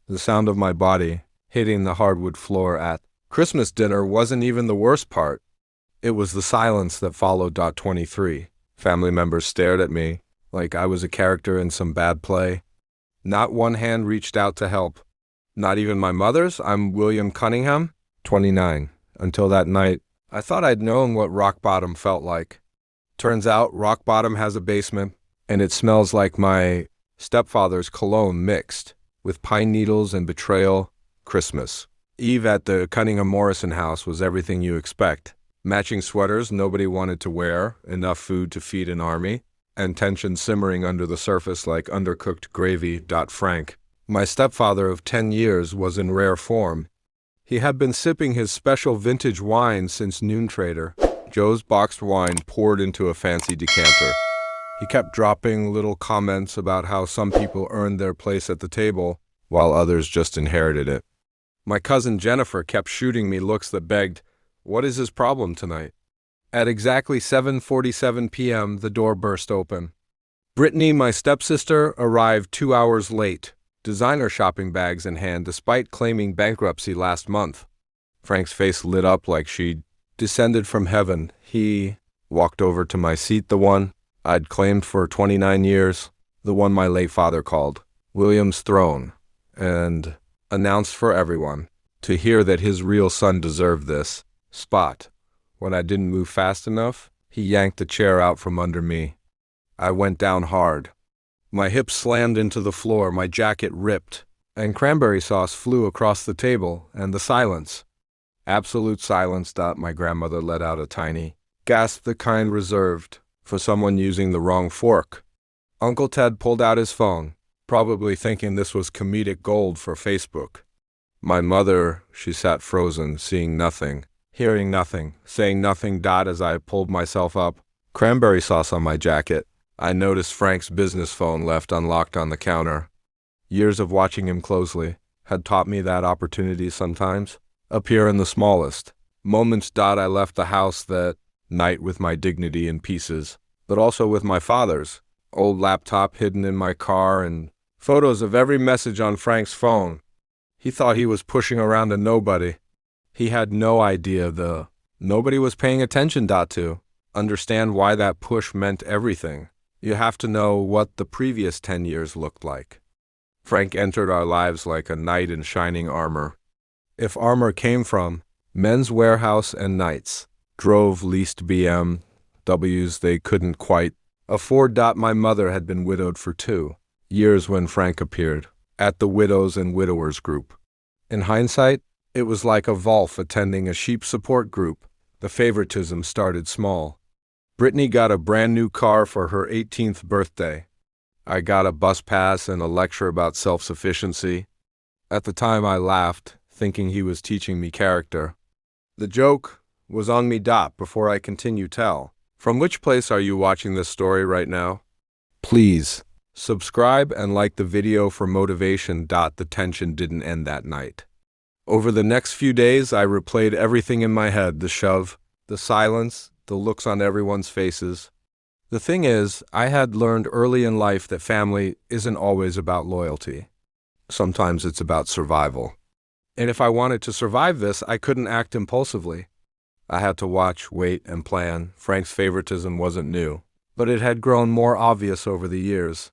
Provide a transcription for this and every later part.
the sound of my body hitting the hardwood floor at Christmas dinner wasn't even the worst part. It was the silence that followed. 23. Family members stared at me like I was a character in some bad play. Not one hand reached out to help. Not even my mother's. I'm William Cunningham, 29. Until that night, I thought I'd known what rock bottom felt like. Turns out rock bottom has a basement, and it smells like my stepfather's cologne mixed with pine needles and betrayal. Christmas Eve at the Cunningham Morrison house was everything you expect. Matching sweaters nobody wanted to wear, enough food to feed an army, and tension simmering under the surface like undercooked gravy. Frank, my stepfather of 10 years, was in rare form. He had been sipping his special vintage wine since Noon Trader, Joe's boxed wine poured into a fancy decanter. He kept dropping little comments about how some people earned their place at the table, while others just inherited it. My cousin Jennifer kept shooting me looks that begged, "What is his problem tonight?" At exactly 7:47 p.m., the door burst open. Brittany, my stepsister, arrived 2 hours late, designer shopping bags in hand despite claiming bankruptcy last month. Frank's face lit up like she'd descended from heaven. He walked over to my seat, the one I'd claimed for 29 years, the one my late father called William's throne, and announced for everyone to hear that his real son deserved this spot. When I didn't move fast enough, he yanked the chair out from under me. I went down hard. My hips slammed into the floor, my jacket ripped, and cranberry sauce flew across the table, and the silence. Absolute silence. My grandmother let out a tiny gasp, the kind reserved for someone using the wrong fork. Uncle Ted pulled out his phone, probably thinking this was comedic gold for Facebook. My mother, she sat frozen, seeing nothing, hearing nothing, saying nothing. As I pulled myself up, cranberry sauce on my jacket, I noticed Frank's business phone left unlocked on the counter. Years of watching him closely had taught me that opportunities sometimes appear in the smallest moments. I left the house that night with my dignity in pieces, but also with my father's old laptop hidden in my car and photos of every message on Frank's phone. He thought he was pushing around a nobody. He had no idea the nobody was paying attention. To understand why that push meant everything, you have to know what the previous 10 years looked like. Frank entered our lives like a knight in shining armor. If armor came from Men's Warehouse and Knights, drove leased BMWs they couldn't quite afford. My mother had been widowed for 2 years when Frank appeared at the Widows and Widowers group. In hindsight, it was like a Wolf attending a sheep support group. The favoritism started small. Brittany got a brand new car for her 18th birthday. I got a bus pass and a lecture about self-sufficiency. At the time I laughed, thinking he was teaching me character. The joke was on me. Before I continue, tell, from which place are you watching this story right now? Please subscribe and like the video for motivation. The tension didn't end that night. Over the next few days, I replayed everything in my head, the shove, the silence, the looks on everyone's faces. The thing is, I had learned early in life that family isn't always about loyalty. Sometimes it's about survival. And if I wanted to survive this, I couldn't act impulsively. I had to watch, wait, and plan. Frank's favoritism wasn't new, but it had grown more obvious over the years.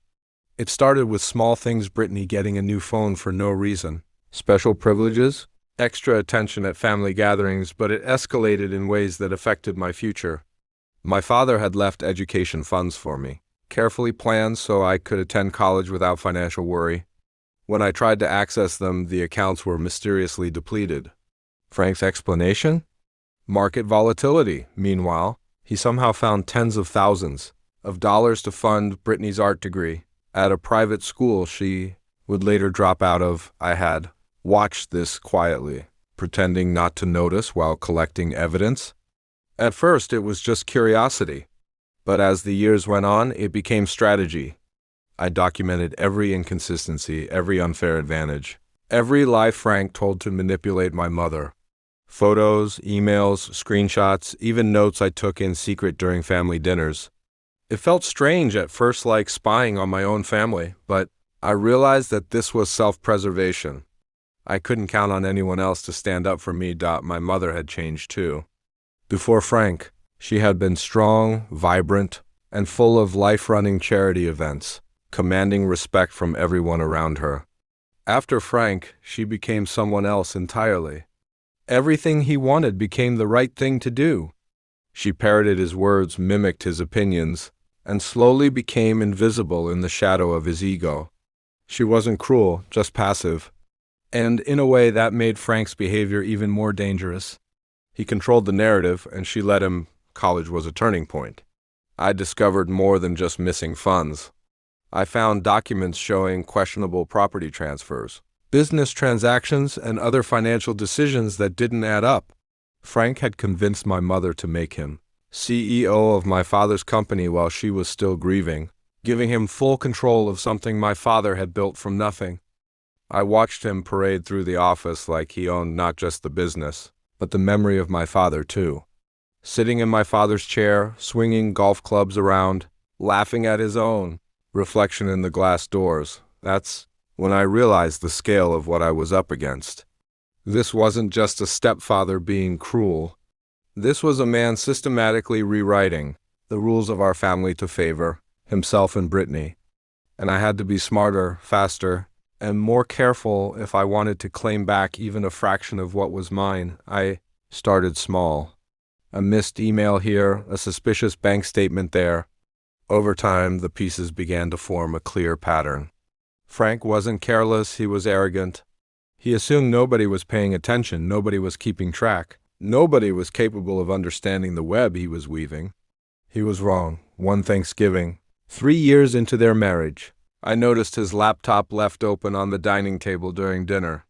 It started with small things: Brittany getting a new phone for no reason, special privileges, extra attention at family gatherings, but it escalated in ways that affected my future. My father had left education funds for me, carefully planned so I could attend college without financial worry. When I tried to access them, the accounts were mysteriously depleted. Frank's explanation? Market volatility. Meanwhile, he somehow found tens of thousands of dollars to fund Brittany's art degree at a private school she would later drop out of. I had watched this quietly, pretending not to notice while collecting evidence. At first, it was just curiosity, but as the years went on, it became strategy. I documented every inconsistency, every unfair advantage, every lie Frank told to manipulate my mother. Photos, emails, screenshots, even notes I took in secret during family dinners. It felt strange at first, like spying on my own family, but I realized that this was self-preservation. I couldn't count on anyone else to stand up for me. My mother had changed too. Before Frank, she had been strong, vibrant, and full of life-running charity events, commanding respect from everyone around her. After Frank, she became someone else entirely. Everything he wanted became the right thing to do. She parroted his words, mimicked his opinions, and slowly became invisible in the shadow of his ego. She wasn't cruel, just passive. And in a way that made Frank's behavior even more dangerous. He controlled the narrative, and she let him. College was a turning point. I discovered more than just missing funds. I found documents showing questionable property transfers, business transactions, and other financial decisions that didn't add up. Frank had convinced my mother to make him CEO of my father's company while she was still grieving, giving him full control of something my father had built from nothing. I watched him parade through the office like he owned not just the business, but the memory of my father too. Sitting in my father's chair, swinging golf clubs around, laughing at his own reflection in the glass doors. That's when I realized the scale of what I was up against. This wasn't just a stepfather being cruel. This was a man systematically rewriting the rules of our family to favor himself and Brittany. And I had to be smarter, faster, and more careful if I wanted to claim back even a fraction of what was mine. I started small. A missed email here, a suspicious bank statement there. Over time, the pieces began to form a clear pattern. Frank wasn't careless, he was arrogant. He assumed nobody was paying attention, nobody was keeping track. Nobody was capable of understanding the web he was weaving. He was wrong. One Thanksgiving, 3 years into their marriage, I noticed his laptop left open on the dining table during dinner.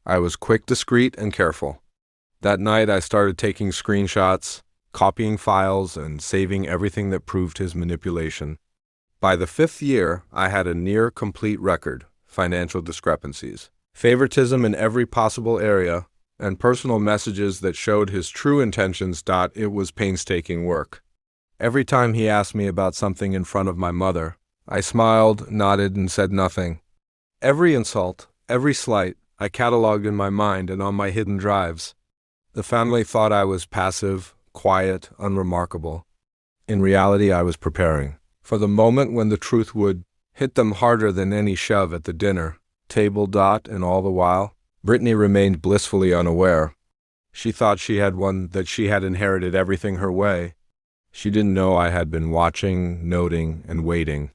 I was quick, discreet, and careful. That night I started taking screenshots, copying files, and saving everything that proved his manipulation. By the 5th year, I had a near-complete record: financial discrepancies, favoritism in every possible area, and personal messages that showed his true intentions. It was painstaking work. Every time he asked me about something in front of my mother, I smiled, nodded, and said nothing. Every insult, every slight, I cataloged in my mind and on my hidden drives. The family thought I was passive, quiet, unremarkable. In reality, I was preparing for the moment when the truth would hit them harder than any shove at the dinner table. And all the while, Brittany remained blissfully unaware. She thought she had won, that she had inherited everything her way. She didn't know I had been watching, noting, and waiting.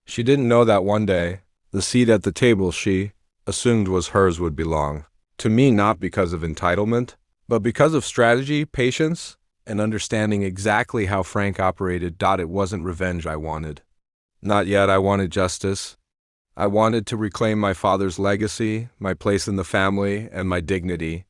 She didn't know that one day, the seat at the table she assumed was hers would belong to me, not because of entitlement, but because of strategy, patience, and understanding exactly how Frank operated. It wasn't revenge I wanted. Not yet. I wanted justice. I wanted to reclaim my father's legacy, my place in the family, and my dignity.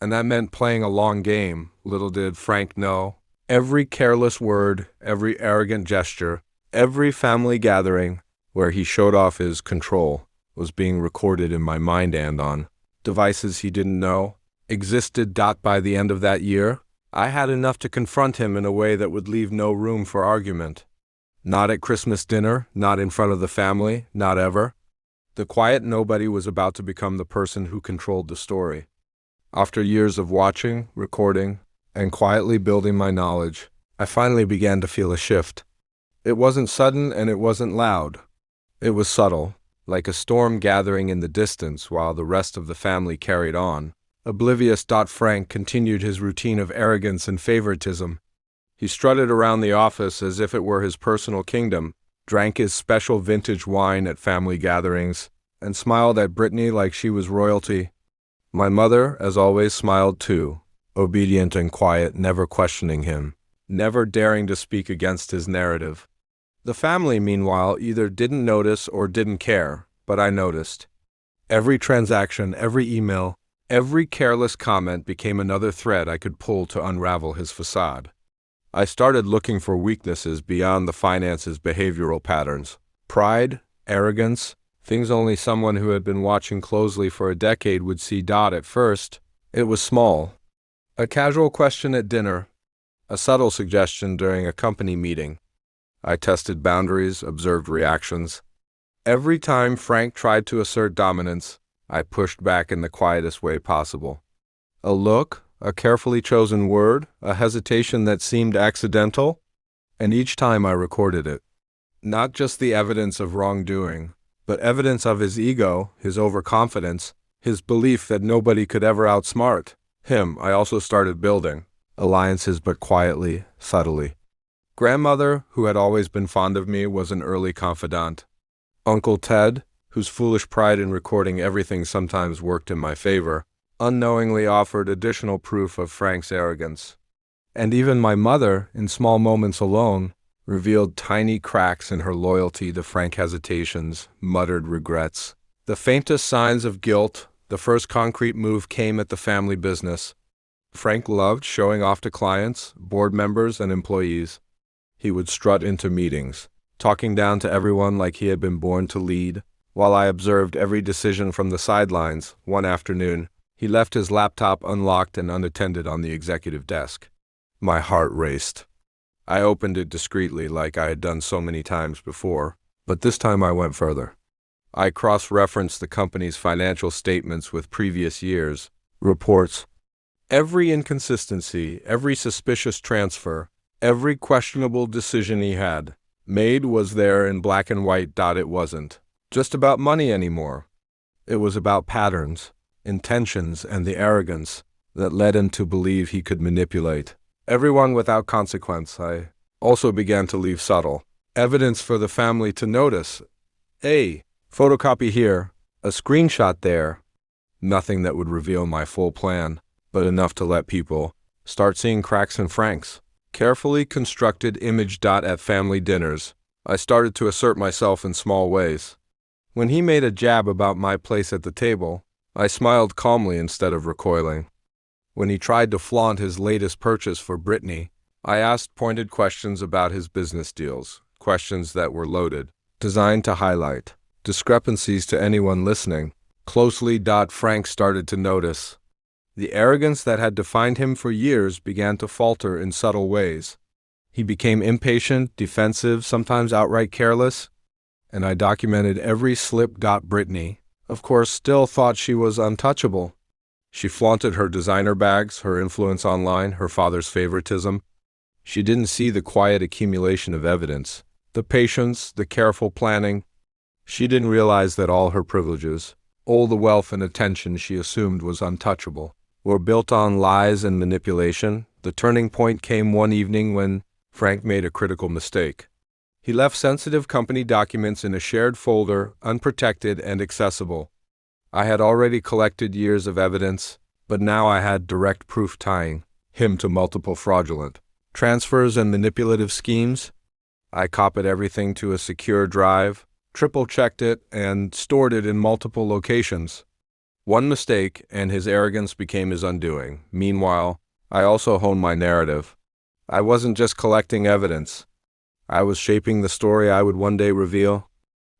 And that meant playing a long game. Little did Frank know. Every careless word, every arrogant gesture, every family gathering where he showed off his control was being recorded in my mind, and on devices he didn't know existed. By the end of that year, I had enough to confront him in a way that would leave no room for argument. Not at Christmas dinner, not in front of the family, not ever. The quiet nobody was about to become the person who controlled the story. After years of watching, recording, and quietly building my knowledge, I finally began to feel a shift. It wasn't sudden and it wasn't loud. It was subtle, like a storm gathering in the distance while the rest of the family carried on. Oblivious. Frank continued his routine of arrogance and favoritism. He strutted around the office as if it were his personal kingdom, drank his special vintage wine at family gatherings, and smiled at Brittany like she was royalty. My mother, as always, smiled too, obedient and quiet, never questioning him, never daring to speak against his narrative. The family, meanwhile, either didn't notice or didn't care, but I noticed. Every transaction, every email, every careless comment became another thread I could pull to unravel his facade. I started looking for weaknesses beyond the finances, behavioral patterns. Pride, arrogance, things only someone who had been watching closely for a decade would see. At first, it was small. A casual question at dinner, a subtle suggestion during a company meeting. I tested boundaries, observed reactions. Every time Frank tried to assert dominance, I pushed back in the quietest way possible. A look, a carefully chosen word, a hesitation that seemed accidental, and each time I recorded it. Not just the evidence of wrongdoing, but evidence of his ego, his overconfidence, his belief that nobody could ever outsmart him. I also started building alliances, but quietly, subtly. Grandmother, who had always been fond of me, was an early confidant. Uncle Ted, whose foolish pride in recording everything sometimes worked in my favor, unknowingly offered additional proof of Frank's arrogance. And even my mother, in small moments alone, revealed tiny cracks in her loyalty to Frank, hesitations, muttered regrets. The faintest signs of guilt. The first concrete move came at the family business. Frank loved showing off to clients, board members, and employees. He would strut into meetings, talking down to everyone like he had been born to lead. While I observed every decision from the sidelines, one afternoon, he left his laptop unlocked and unattended on the executive desk. My heart raced. I opened it discreetly like I had done so many times before, but this time I went further. I cross-referenced the company's financial statements with previous years' reports. Every inconsistency, every suspicious transfer, every questionable decision he had made was there in black and white. It wasn't just about money anymore. It was about patterns, intentions, and the arrogance that led him to believe he could manipulate everyone without consequence. I also began to leave subtle evidence for the family to notice. A photocopy here, a screenshot there. Nothing that would reveal my full plan, but enough to let people start seeing cracks in Frank's carefully constructed image. At family dinners, I started to assert myself in small ways. When he made a jab about my place at the table, I smiled calmly instead of recoiling. When he tried to flaunt his latest purchase for Brittany, I asked pointed questions about his business deals, questions that were loaded, designed to highlight discrepancies to anyone listening closely. Frank started to notice. The arrogance that had defined him for years began to falter in subtle ways. He became impatient, defensive, sometimes outright careless, and I documented every slip. Brittany, of course, still thought she was untouchable. She flaunted her designer bags, her influence online, her father's favoritism. She didn't see the quiet accumulation of evidence, the patience, the careful planning. She didn't realize that all her privileges, all the wealth and attention she assumed was untouchable, were built on lies and manipulation. The turning point came one evening when Frank made a critical mistake. He left sensitive company documents in a shared folder, unprotected and accessible. I had already collected years of evidence, but now I had direct proof tying him to multiple fraudulent transfers and manipulative schemes. I copied everything to a secure drive, triple-checked it, and stored it in multiple locations. One mistake, and his arrogance became his undoing. Meanwhile, I also honed my narrative. I wasn't just collecting evidence. I was shaping the story I would one day reveal.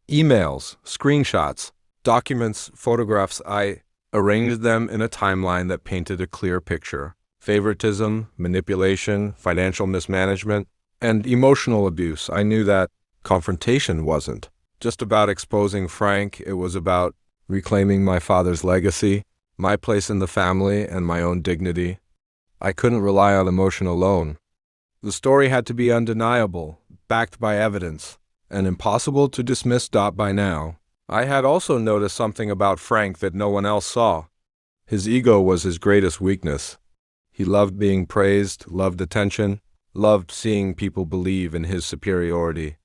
Emails, screenshots, documents, photographs. I arranged them in a timeline that painted a clear picture. Favoritism, manipulation, financial mismanagement, and emotional abuse. I knew that confrontation wasn't just about exposing Frank. It was about reclaiming my father's legacy, my place in the family, and my own dignity. I couldn't rely on emotion alone. The story had to be undeniable, backed by evidence, and impossible to dismiss. By now, I had also noticed something about Frank that no one else saw. His ego was his greatest weakness. He loved being praised, loved attention, loved seeing people believe in his superiority.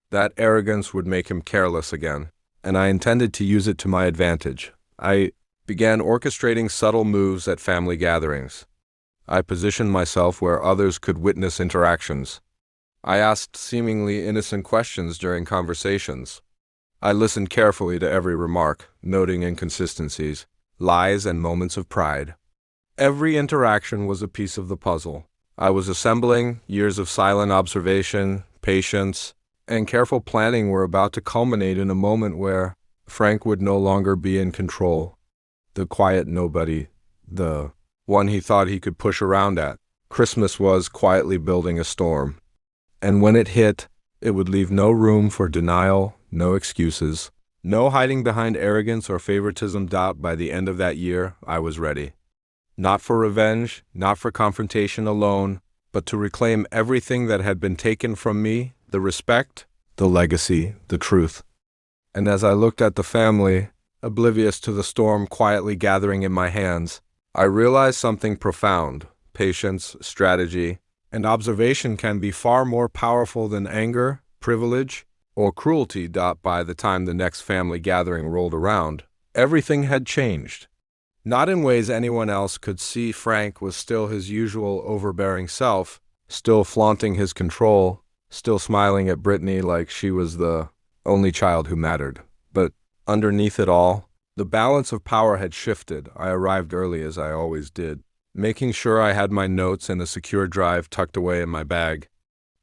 That arrogance would make him careless again, and I intended to use it to my advantage. I began orchestrating subtle moves at family gatherings. I positioned myself where others could witness interactions. I asked seemingly innocent questions during conversations. I listened carefully to every remark, noting inconsistencies, lies, and moments of pride. Every interaction was a piece of the puzzle. I was assembling. Years of silent observation, patience, and careful planning were about to culminate in a moment where Frank would no longer be in control. The quiet nobody, the one he thought he could push around at. Christmas was quietly building a storm. And when it hit, it would leave no room for denial, no excuses, no hiding behind arrogance or favoritism. By the end of that year, I was ready. Not for revenge, not for confrontation alone, but to reclaim everything that had been taken from me, the respect, the legacy, the truth. And as I looked at the family, oblivious to the storm quietly gathering in my hands, I realized something profound. Patience, strategy, and observation can be far more powerful than anger, privilege, or cruelty. By the time the next family gathering rolled around, everything had changed. Not in ways anyone else could see. Frank was still his usual overbearing self, still flaunting his control, still smiling at Brittany like she was the only child who mattered. But underneath it all, the balance of power had shifted. I arrived early, as I always did, making sure I had my notes and a secure drive tucked away in my bag.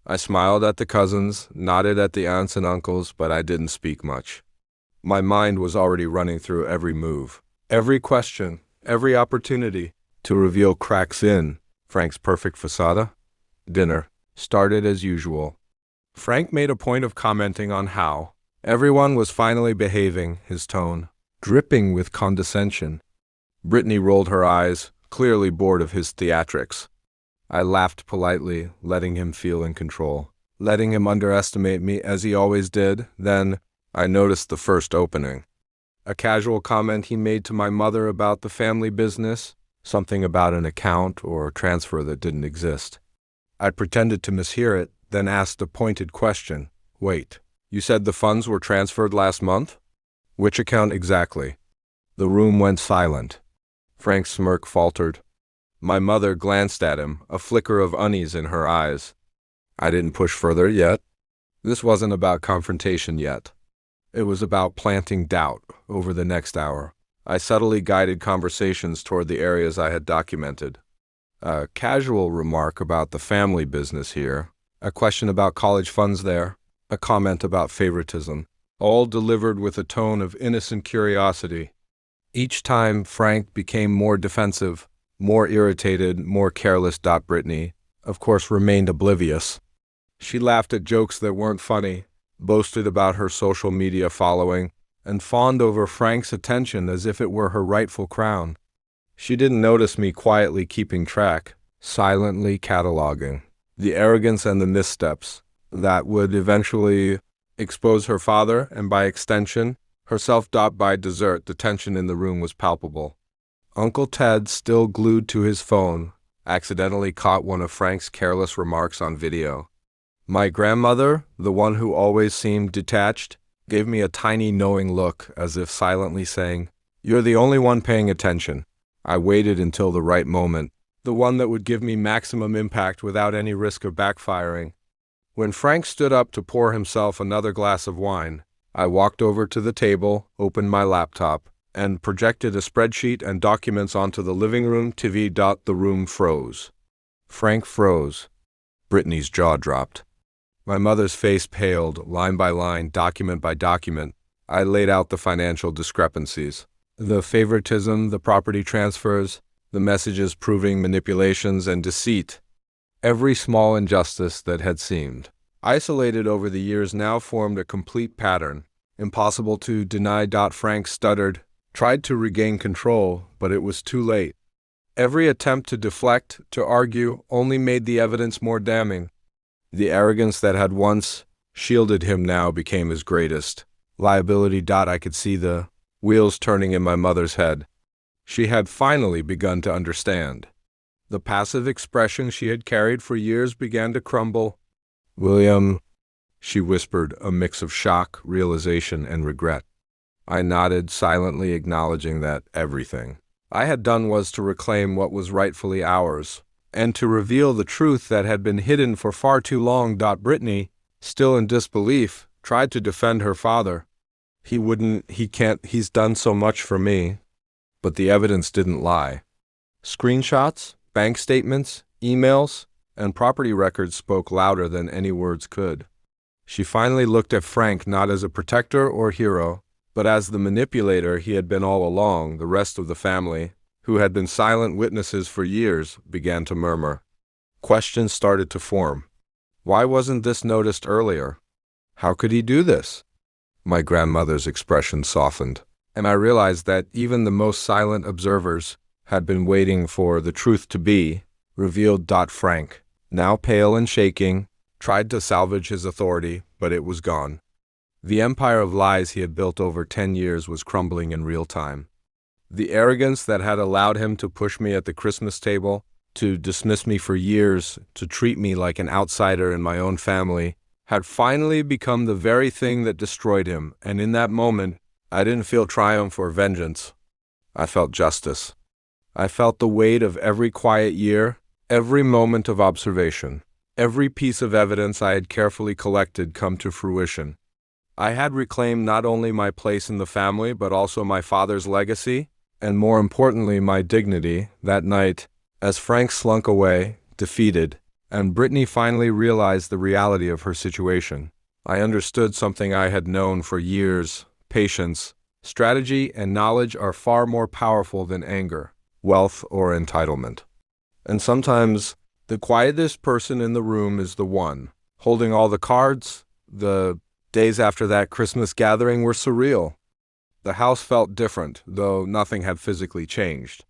I smiled at the cousins, nodded at the aunts and uncles, but I didn't speak much. My mind was already running through every move, every question, every opportunity to reveal cracks in Frank's perfect facade. Dinner started as usual. Frank made a point of commenting on how everyone was finally behaving, his tone dripping with condescension. Brittany rolled her eyes, clearly bored of his theatrics. I laughed politely, letting him feel in control, letting him underestimate me as he always did. Then I noticed the first opening. A casual comment he made to my mother about the family business, something about an account or transfer that didn't exist. I pretended to mishear it, then asked a pointed question. Wait, you said the funds were transferred last month? Which account exactly? The room went silent. Frank's smirk faltered. My mother glanced at him, a flicker of unease in her eyes. I didn't push further yet. This wasn't about confrontation yet. It was about planting doubt over the next hour. I subtly guided conversations toward the areas I had documented. A casual remark about the family business here, a question about college funds there, a comment about favoritism, all delivered with a tone of innocent curiosity. Each time Frank became more defensive, more irritated, more careless. Brittany, of course, remained oblivious. She laughed at jokes that weren't funny, boasted about her social media following, and fawned over Frank's attention as if it were her rightful crown. She didn't notice me quietly keeping track, silently cataloging the arrogance and the missteps that would eventually expose her father and, by extension, herself. By dessert, the tension in the room was palpable. Uncle Ted, still glued to his phone, accidentally caught one of Frank's careless remarks on video. My grandmother, the one who always seemed detached, gave me a tiny knowing look, as if silently saying, "You're the only one paying attention." I waited until the right moment, the one that would give me maximum impact without any risk of backfiring. When Frank stood up to pour himself another glass of wine, I walked over to the table, opened my laptop, and projected a spreadsheet and documents onto the living room TV. The room froze. Frank froze. Brittany's jaw dropped. My mother's face paled, line by line, document by document. I laid out the financial discrepancies, the favoritism, the property transfers, the messages proving manipulations and deceit. Every small injustice that had seemed isolated over the years now formed a complete pattern, impossible to deny. Frank stuttered, tried to regain control, but it was too late. Every attempt to deflect, to argue, only made the evidence more damning. The arrogance that had once shielded him now became his greatest liability. I could see the wheels turning in my mother's head. She had finally begun to understand. The passive expression she had carried for years began to crumble. "William," she whispered, a mix of shock, realization, and regret. I nodded, silently acknowledging that everything I had done was to reclaim what was rightfully ours, and to reveal the truth that had been hidden for far too long. Brittany, still in disbelief, tried to defend her father. "He wouldn't, he can't, he's done so much for me." But the evidence didn't lie. Screenshots, bank statements, emails, and property records spoke louder than any words could. She finally looked at Frank not as a protector or hero, but as the manipulator he had been all along. The rest of the family, who had been silent witnesses for years, began to murmur. Questions started to form. Why wasn't this noticed earlier? How could he do this? My grandmother's expression softened, and I realized that even the most silent observers had been waiting for the truth to be revealed. Frank, now pale and shaking, tried to salvage his authority, but it was gone. The empire of lies he had built over 10 years was crumbling in real time. The arrogance that had allowed him to push me at the Christmas table, to dismiss me for years, to treat me like an outsider in my own family, had finally become the very thing that destroyed him, and in that moment, I didn't feel triumph or vengeance. I felt justice. I felt the weight of every quiet year, every moment of observation, every piece of evidence I had carefully collected come to fruition. I had reclaimed not only my place in the family, but also my father's legacy, and more importantly, my dignity. That night, as Frank slunk away, defeated, and Brittany finally realized the reality of her situation, I understood something I had known for years: patience, strategy, and knowledge are far more powerful than anger, wealth, or entitlement. And sometimes, the quietest person in the room is the one holding all the cards. The days after that Christmas gathering were surreal. The house felt different, though nothing had physically changed.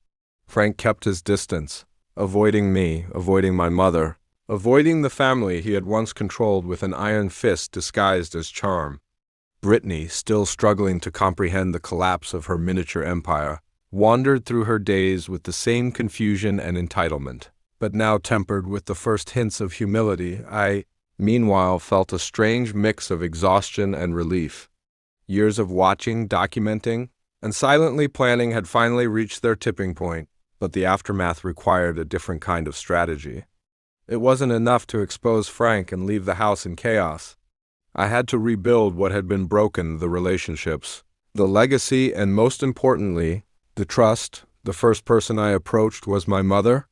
Frank kept his distance, avoiding me, avoiding my mother, avoiding the family he had once controlled with an iron fist disguised as charm. Brittany, still struggling to comprehend the collapse of her miniature empire, wandered through her days with the same confusion and entitlement, but now tempered with the first hints of humility. I, meanwhile, felt a strange mix of exhaustion and relief. Years of watching, documenting, and silently planning had finally reached their tipping point, but the aftermath required a different kind of strategy. It wasn't enough to expose Frank and leave the house in chaos. I had to rebuild what had been broken: the relationships, the legacy, and most importantly, the trust. The first person I approached was my mother.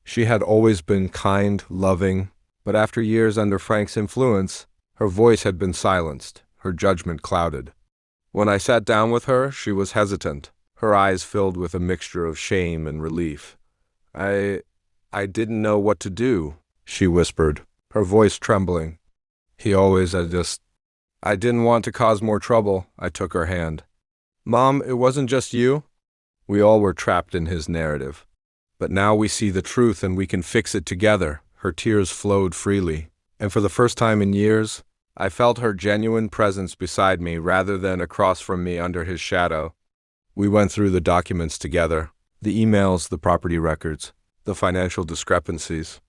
She had always been kind, loving, but after years under Frank's influence, her voice had been silenced, her judgment clouded. When I sat down with her, she was hesitant, her eyes filled with a mixture of shame and relief. I didn't know what to do," she whispered, her voice trembling. I didn't want to cause more trouble." I took her hand. "Mom, it wasn't just you." We all were trapped in his narrative. "But now we see the truth and we can fix it together." Her tears flowed freely, and for the first time in years, I felt her genuine presence beside me rather than across from me under his shadow. We went through the documents together, the emails, the property records, the financial discrepancies.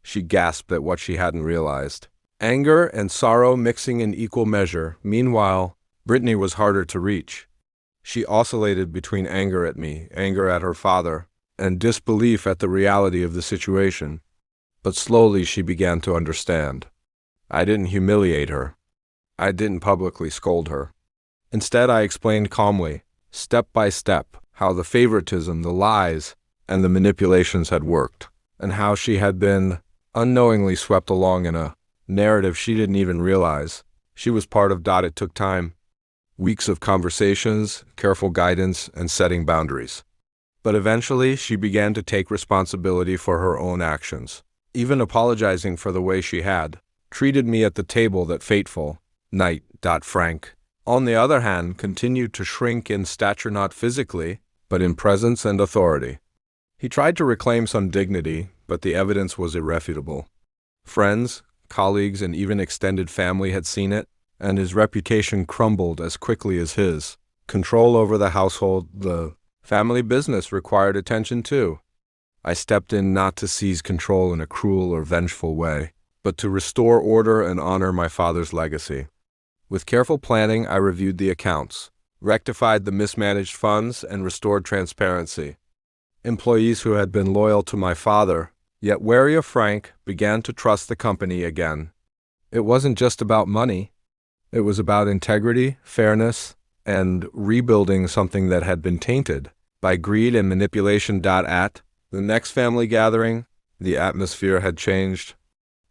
She gasped at what she hadn't realized. Anger and sorrow mixing in equal measure. Meanwhile, Brittany was harder to reach. She oscillated between anger at me, anger at her father, and disbelief at the reality of the situation. But slowly she began to understand. I didn't humiliate her. I didn't publicly scold her. Instead, I explained calmly, step by step, how the favoritism, the lies, and the manipulations had worked, and how she had been unknowingly swept along in a narrative she didn't even realize she was part of. It took time, weeks of conversations, careful guidance, and setting boundaries. But eventually, she began to take responsibility for her own actions, even apologizing for the way she had treated me at the table that fateful night. Frank, on the other hand, continued to shrink in stature, not physically, but in presence and authority. He tried to reclaim some dignity, but the evidence was irrefutable. Friends, colleagues, and even extended family had seen it, and his reputation crumbled as quickly as his. Control over the household, the family business, required attention too. I stepped in not to seize control in a cruel or vengeful way, but to restore order and honor my father's legacy. With careful planning, I reviewed the accounts, rectified the mismanaged funds, and restored transparency. Employees who had been loyal to my father, yet wary of Frank, began to trust the company again. It wasn't just about money. It was about integrity, fairness, and rebuilding something that had been tainted by greed and manipulation. At the next family gathering, the atmosphere had changed.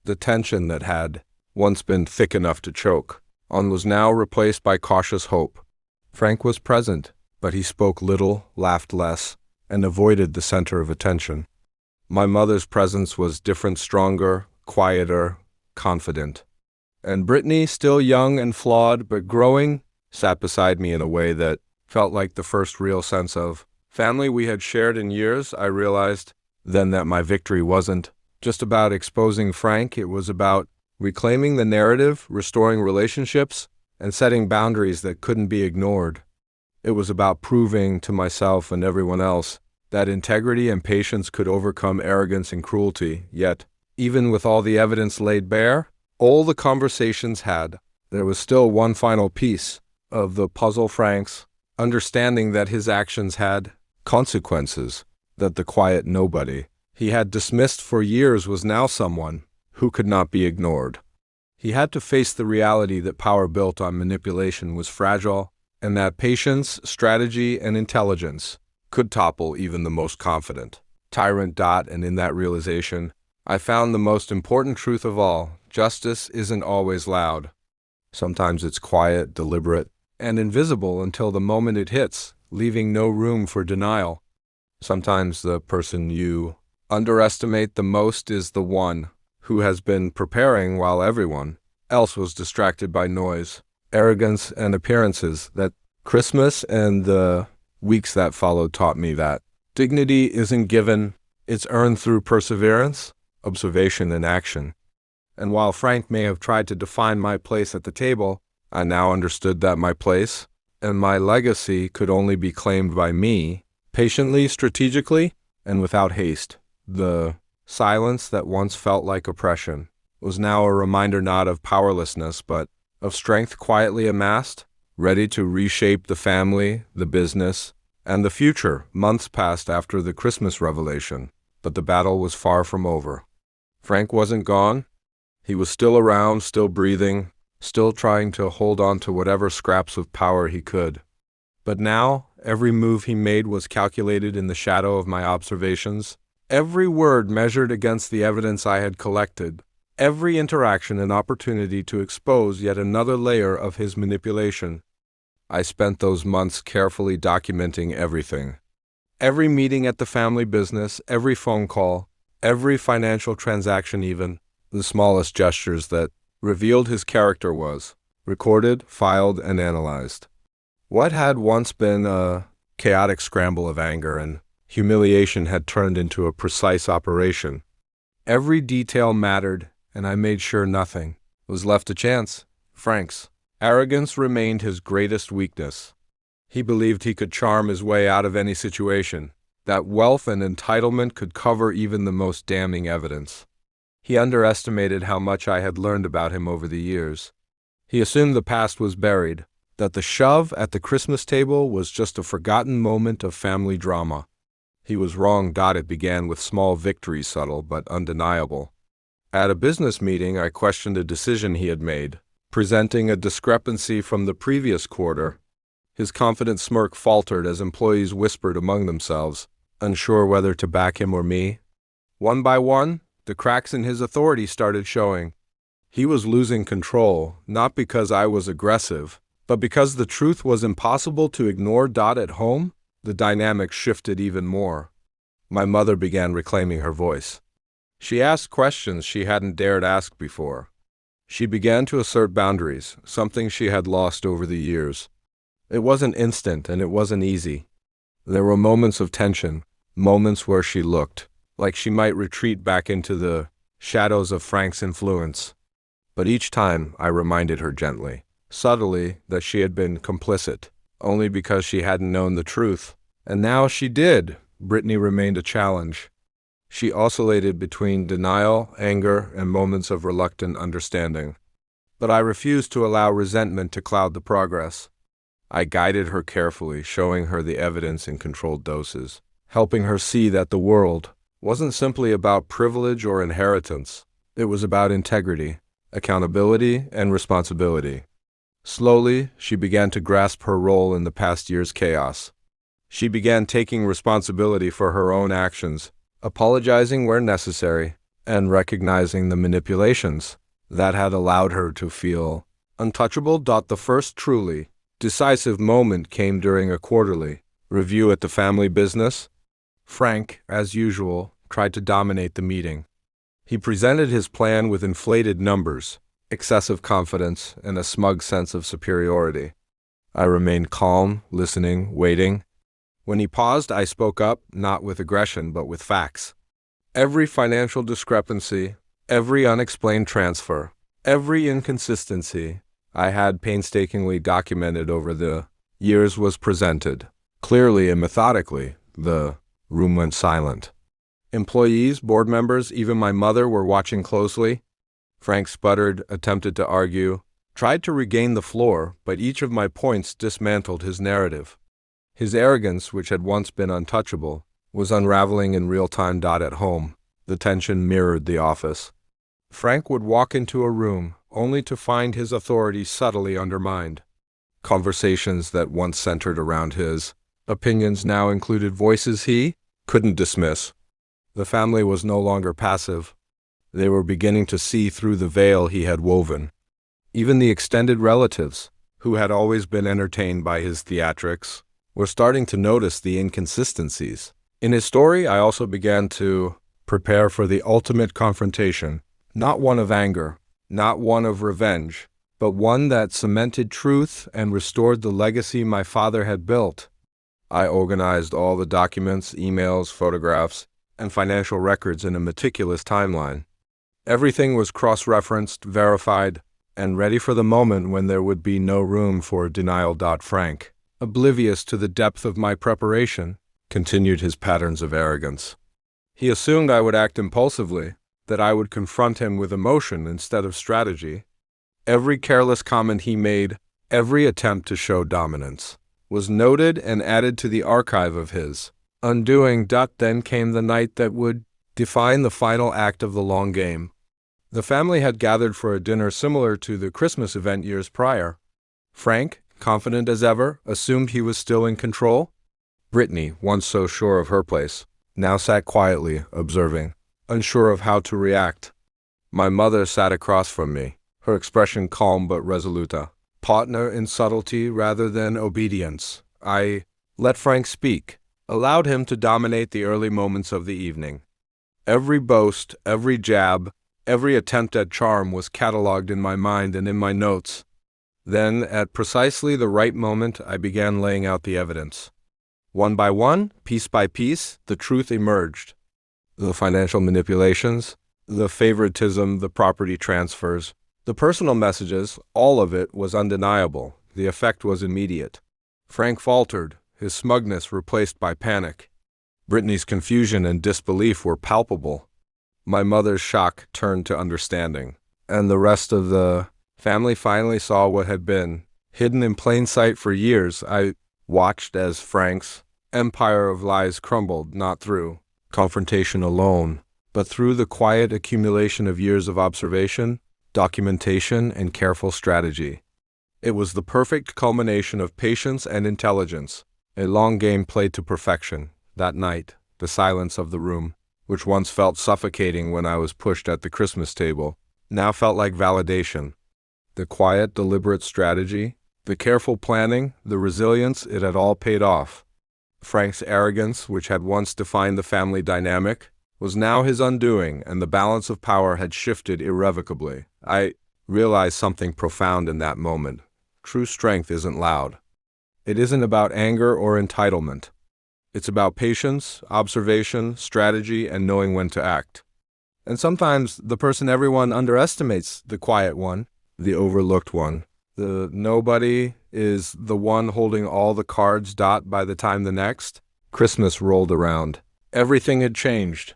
The tension that had once been thick enough to choke on was now replaced by cautious hope. Frank was present, but he spoke little, laughed less, and avoided the center of attention. My mother's presence was different, stronger, quieter, confident. And Brittany, still young and flawed, but growing, sat beside me in a way that felt like the first real sense of family we had shared in years. I realized then that my victory wasn't just about exposing Frank, it was about reclaiming the narrative, restoring relationships, and setting boundaries that couldn't be ignored. It was about proving to myself and everyone else that integrity and patience could overcome arrogance and cruelty. Yet, even with all the evidence laid bare, all the conversations had, there was still one final piece of the puzzle: Frank's understanding that his actions had consequences, that the quiet nobody he had dismissed for years was now someone who could not be ignored. He had to face the reality that power built on manipulation was fragile, and that patience, strategy, and intelligence could topple even the most confident tyrant. And in that realization, I found the most important truth of all: justice isn't always loud. Sometimes it's quiet, deliberate, and invisible until the moment it hits, leaving no room for denial. Sometimes the person you underestimate the most is the one who has been preparing while everyone else was distracted by noise, arrogance, and appearances. That Christmas and the weeks that followed taught me that dignity isn't given, it's earned through perseverance, observation, and action. And while Frank may have tried to define my place at the table, I now understood that my place and my legacy could only be claimed by me, patiently, strategically, and without haste. The silence that once felt like oppression was now a reminder not of powerlessness, but of strength quietly amassed, ready to reshape the family, the business, and the future. Months passed after the Christmas revelation, but the battle was far from over. Frank wasn't gone. He was still around, still breathing, still trying to hold on to whatever scraps of power he could. But now, every move he made was calculated in the shadow of my observations, every word measured against the evidence I had collected, every interaction an opportunity to expose yet another layer of his manipulation. I spent those months carefully documenting everything. Every meeting at the family business, every phone call, every financial transaction, even the smallest gestures that revealed his character was recorded, filed, and analyzed. What had once been a chaotic scramble of anger and humiliation had turned into a precise operation. Every detail mattered, and I made sure nothing was left to chance. Frank's arrogance remained his greatest weakness. He believed he could charm his way out of any situation, that wealth and entitlement could cover even the most damning evidence. He underestimated how much I had learned about him over the years. He assumed the past was buried, that the shove at the Christmas table was just a forgotten moment of family drama. He was wrong. It began with small victories, subtle but undeniable. At a business meeting, I questioned a decision he had made, presenting a discrepancy from the previous quarter. His confident smirk faltered as employees whispered among themselves, unsure whether to back him or me. One by one, the cracks in his authority started showing. He was losing control, not because I was aggressive, but because the truth was impossible to ignore. At home, the dynamic shifted even more. My mother began reclaiming her voice. She asked questions she hadn't dared ask before. She began to assert boundaries, something she had lost over the years. It wasn't instant and it wasn't easy. There were moments of tension, moments where she looked like she might retreat back into the shadows of Frank's influence. But each time I reminded her gently, subtly, that she had been complicit, only because she hadn't known the truth. And now she did. Brittany remained a challenge. She oscillated between denial, anger, and moments of reluctant understanding. But I refused to allow resentment to cloud the progress. I guided her carefully, showing her the evidence in controlled doses, helping her see that the world wasn't simply about privilege or inheritance. It was about integrity, accountability, and responsibility. Slowly, she began to grasp her role in the past year's chaos. She began taking responsibility for her own actions, apologizing where necessary, and recognizing the manipulations that had allowed her to feel untouchable. The first truly decisive moment came during a quarterly review at the family business. Frank, as usual, tried to dominate the meeting. He presented his plan with inflated numbers, excessive confidence, and a smug sense of superiority. I remained calm, listening, waiting. When he paused, I spoke up, not with aggression, but with facts. Every financial discrepancy, every unexplained transfer, every inconsistency I had painstakingly documented over the years was presented. Clearly and methodically, the room went silent. Employees, board members, even my mother were watching closely. Frank sputtered, attempted to argue, tried to regain the floor, but each of my points dismantled his narrative. His arrogance, which had once been untouchable, was unraveling in real time. At home, the tension mirrored the office. Frank would walk into a room, only to find his authority subtly undermined. Conversations that once centered around his opinions now included voices he couldn't dismiss. The family was no longer passive. They were beginning to see through the veil he had woven. Even the extended relatives, who had always been entertained by his theatrics, were starting to notice the inconsistencies. In his story, I also began to prepare for the ultimate confrontation, not one of anger, not one of revenge, but one that cemented truth and restored the legacy my father had built. I organized all the documents, emails, photographs, and financial records in a meticulous timeline. Everything was cross-referenced, verified, and ready for the moment when there would be no room for denial. Frank, oblivious to the depth of my preparation, continued his patterns of arrogance. He assumed I would act impulsively, that I would confront him with emotion instead of strategy. Every careless comment he made, every attempt to show dominance, was noted and added to the archive of his undoing. Then came the night that would define the final act of the long game. The family had gathered for a dinner similar to the Christmas event years prior. Frank, confident as ever, assumed he was still in control. Brittany, once so sure of her place, now sat quietly, observing, unsure of how to react. My mother sat across from me, her expression calm but resolute, partner in subtlety rather than obedience. I let Frank speak, allowed him to dominate the early moments of the evening. Every boast, every jab, every attempt at charm was catalogued in my mind and in my notes. Then, at precisely the right moment, I began laying out the evidence. One by one, piece by piece, the truth emerged. The financial manipulations, the favoritism, the property transfers, the personal messages, all of it was undeniable. The effect was immediate. Frank faltered, his smugness replaced by panic. Brittany's confusion and disbelief were palpable. My mother's shock turned to understanding, and the rest of the family finally saw what had been hidden in plain sight for years. I watched as Frank's empire of lies crumbled, not through confrontation alone, but through the quiet accumulation of years of observation, documentation, and careful strategy. It was the perfect culmination of patience and intelligence, a long game played to perfection. That night, the silence of the room, which once felt suffocating when I was pushed at the Christmas table, now felt like validation. The quiet, deliberate strategy, the careful planning, the resilience, it had all paid off. Frank's arrogance, which had once defined the family dynamic, was now his undoing, and the balance of power had shifted irrevocably. I realized something profound in that moment. True strength isn't loud. It isn't about anger or entitlement. It's about patience, observation, strategy, and knowing when to act. And sometimes the person everyone underestimates, the quiet one, the overlooked one. The nobody is the one holding all the cards. By the time the next Christmas rolled around, everything had changed.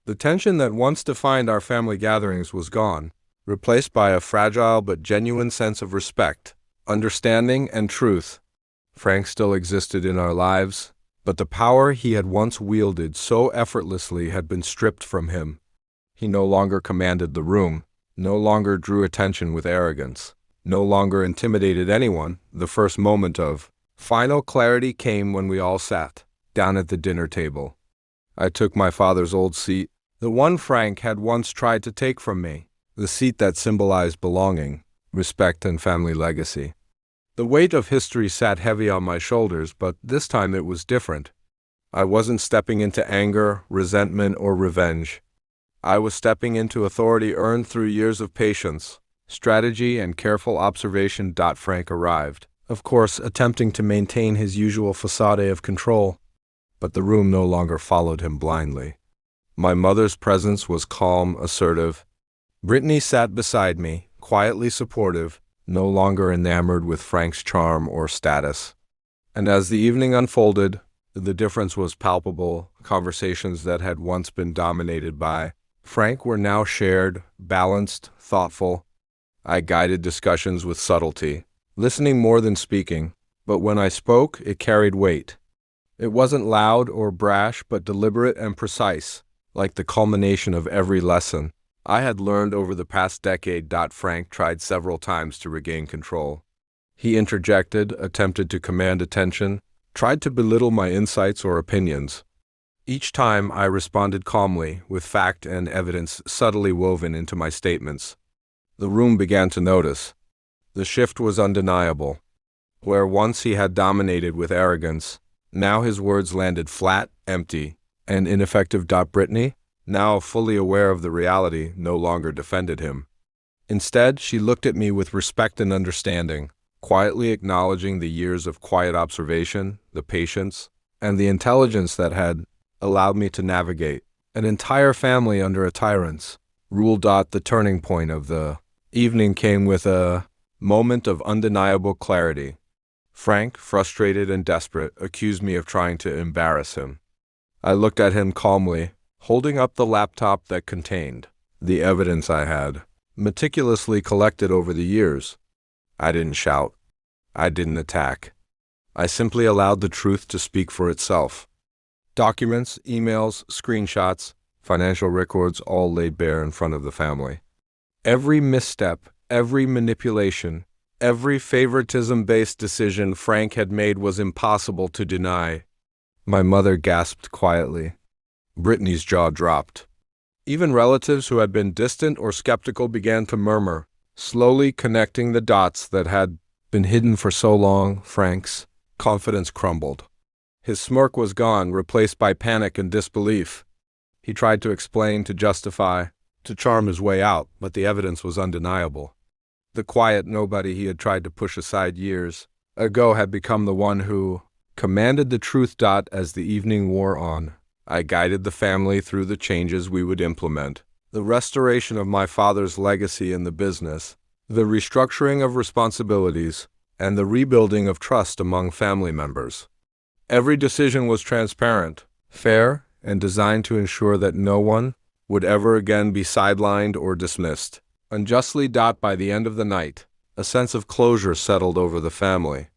The tension that once defined our family gatherings was gone, replaced by a fragile but genuine sense of respect, understanding, and truth. Frank still existed in our lives, but the power he had once wielded so effortlessly had been stripped from him. He no longer commanded the room, no longer drew attention with arrogance, no longer intimidated anyone. The first moment of final clarity came when we all sat down at the dinner table. I took my father's old seat, the one Frank had once tried to take from me, the seat that symbolized belonging, respect, and family legacy. The weight of history sat heavy on my shoulders, but this time it was different. I wasn't stepping into anger, resentment, or revenge. I was stepping into authority earned through years of patience, strategy, and careful observation. Frank arrived, of course attempting to maintain his usual facade of control. But the room no longer followed him blindly. My mother's presence was calm, assertive. Brittany sat beside me, quietly supportive, no longer enamored with Frank's charm or status. And as the evening unfolded, the difference was palpable. Conversations that had once been dominated by Frank were now shared, balanced, thoughtful. I guided discussions with subtlety, listening more than speaking, but when I spoke, it carried weight. It wasn't loud or brash, but deliberate and precise, like the culmination of every lesson I had learned over the past decade. Frank tried several times to regain control. He interjected, attempted to command attention, tried to belittle my insights or opinions. Each time I responded calmly, with fact and evidence subtly woven into my statements. The room began to notice. The shift was undeniable. Where once he had dominated with arrogance, now his words landed flat, empty, and ineffective. Brittany, now fully aware of the reality, no longer defended him. Instead, she looked at me with respect and understanding, quietly acknowledging the years of quiet observation, the patience, and the intelligence that had allowed me to navigate an entire family under a tyrant's rule. The turning point of the evening came with a moment of undeniable clarity. Frank, frustrated and desperate, accused me of trying to embarrass him. I looked at him calmly, holding up the laptop that contained the evidence I had meticulously collected over the years. I didn't shout. I didn't attack. I simply allowed the truth to speak for itself. Documents, emails, screenshots, financial records all laid bare in front of the family. Every misstep, every manipulation, every favoritism-based decision Frank had made was impossible to deny. My mother gasped quietly. Brittany's jaw dropped. Even relatives who had been distant or skeptical began to murmur, slowly connecting the dots that had been hidden for so long. Frank's confidence crumbled. His smirk was gone, replaced by panic and disbelief. He tried to explain, to justify, to charm his way out, but the evidence was undeniable. The quiet nobody he had tried to push aside years ago had become the one who commanded the truth. As the evening wore on, I guided the family through the changes we would implement, the restoration of my father's legacy in the business, the restructuring of responsibilities, and the rebuilding of trust among family members. Every decision was transparent, fair, and designed to ensure that no one would ever again be sidelined or dismissed unjustly. By the end of the night, a sense of closure settled over the family.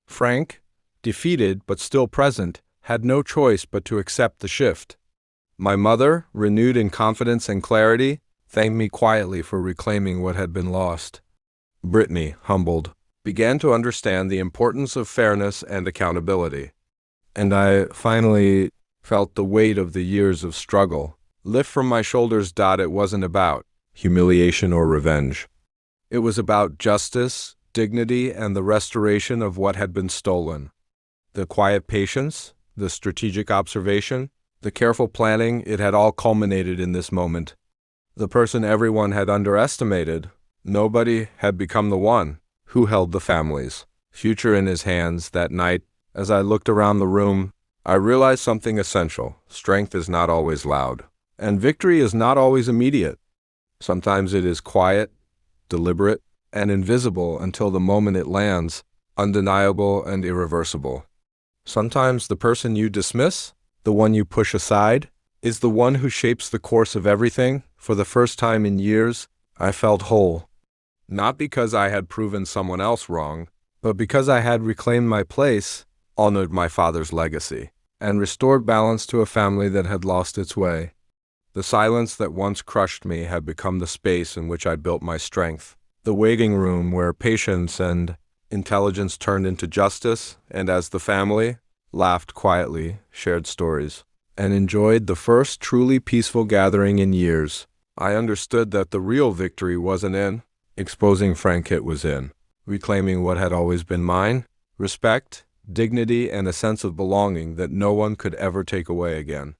Frank, defeated but still present, had no choice but to accept the shift. My mother, renewed in confidence and clarity, thanked me quietly for reclaiming what had been lost. Brittany, humbled, began to understand the importance of fairness and accountability. And I finally felt the weight of the years of struggle lift from my shoulders. It wasn't about humiliation or revenge. It was about justice, dignity, and the restoration of what had been stolen. The quiet patience, the strategic observation, the careful planning, it had all culminated in this moment. The person everyone had underestimated, nobody had become the one who held the family's future in his hands. That night, as I looked around the room, I realized something essential. Strength is not always loud, and victory is not always immediate. Sometimes it is quiet, deliberate, and invisible until the moment it lands, undeniable and irreversible. Sometimes the person you dismiss, the one you push aside, is the one who shapes the course of everything. For the first time in years, I felt whole. Not because I had proven someone else wrong, but because I had reclaimed my place, honored my father's legacy, and restored balance to a family that had lost its way. The silence that once crushed me had become the space in which I built my strength, the waiting room where patience and intelligence turned into justice. And as the family laughed quietly, shared stories, and enjoyed the first truly peaceful gathering in years, I understood that the real victory wasn't in exposing Frank, it was in reclaiming what had always been mine: respect, dignity, and a sense of belonging that no one could ever take away again.